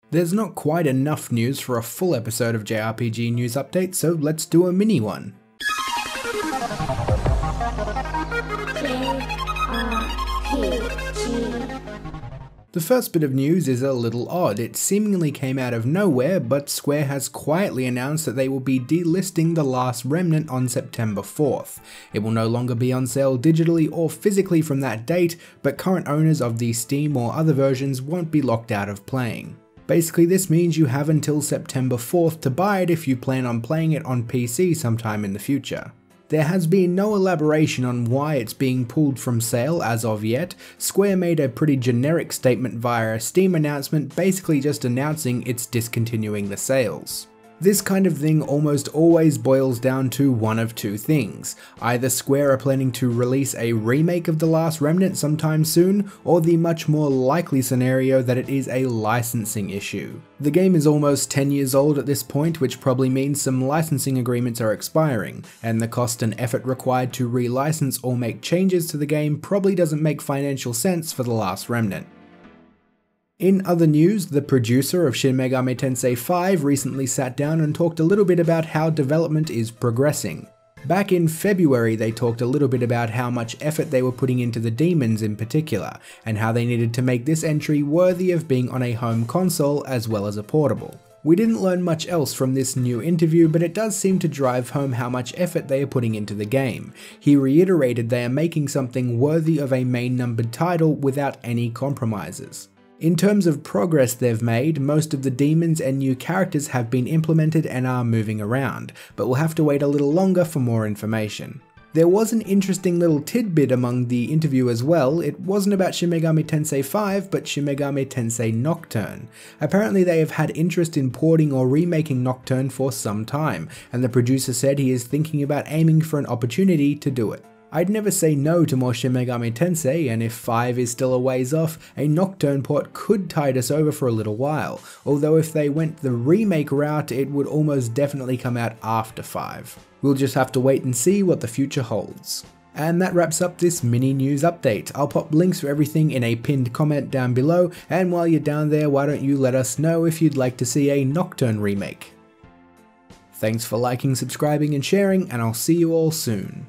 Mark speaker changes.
Speaker 1: There's not quite enough news for a full episode of JRPG News Update, so let's do a mini one. The first bit of news is a little odd. It seemingly came out of nowhere, but Square has quietly announced that they will be delisting The Last Remnant on September 4th. It will no longer be on sale digitally or physically from that date, but current owners of the Steam or other versions won't be locked out of playing. Basically, this means you have until September 4th to buy it if you plan on playing it on PC sometime in the future. There has been no elaboration on why it's being pulled from sale as of yet. Square made a pretty generic statement via a Steam announcement, basically just announcing it's discontinuing the sales. This kind of thing almost always boils down to one of two things. Either Square are planning to release a remake of The Last Remnant sometime soon, or the much more likely scenario that it is a licensing issue. The game is almost 10 years old at this point, which probably means some licensing agreements are expiring, and the cost and effort required to relicense or make changes to the game probably doesn't make financial sense for The Last Remnant. In other news, the producer of Shin Megami Tensei 5 recently sat down and talked a little bit about how development is progressing. Back in February, they talked a little bit about how much effort they were putting into the demons in particular, and how they needed to make this entry worthy of being on a home console as well as a portable. We didn't learn much else from this new interview, but it does seem to drive home how much effort they are putting into the game. He reiterated they are making something worthy of a main numbered title without any compromises. In terms of progress they've made, most of the demons and new characters have been implemented and are moving around, but we'll have to wait a little longer for more information. There was an interesting little tidbit among the interview as well. It wasn't about Shin Megami Tensei 5, but Shin Megami Tensei Nocturne. Apparently they have had interest in porting or remaking Nocturne for some time, and the producer said he is thinking about aiming for an opportunity to do it. I'd never say no to more Shin Megami Tensei, and if 5 is still a ways off, a Nocturne port could tide us over for a little while, although if they went the remake route, it would almost definitely come out after 5. We'll just have to wait and see what the future holds. And that wraps up this mini news update. I'll pop links for everything in a pinned comment down below, and while you're down there, why don't you let us know if you'd like to see a Nocturne remake. Thanks for liking, subscribing and sharing, and I'll see you all soon.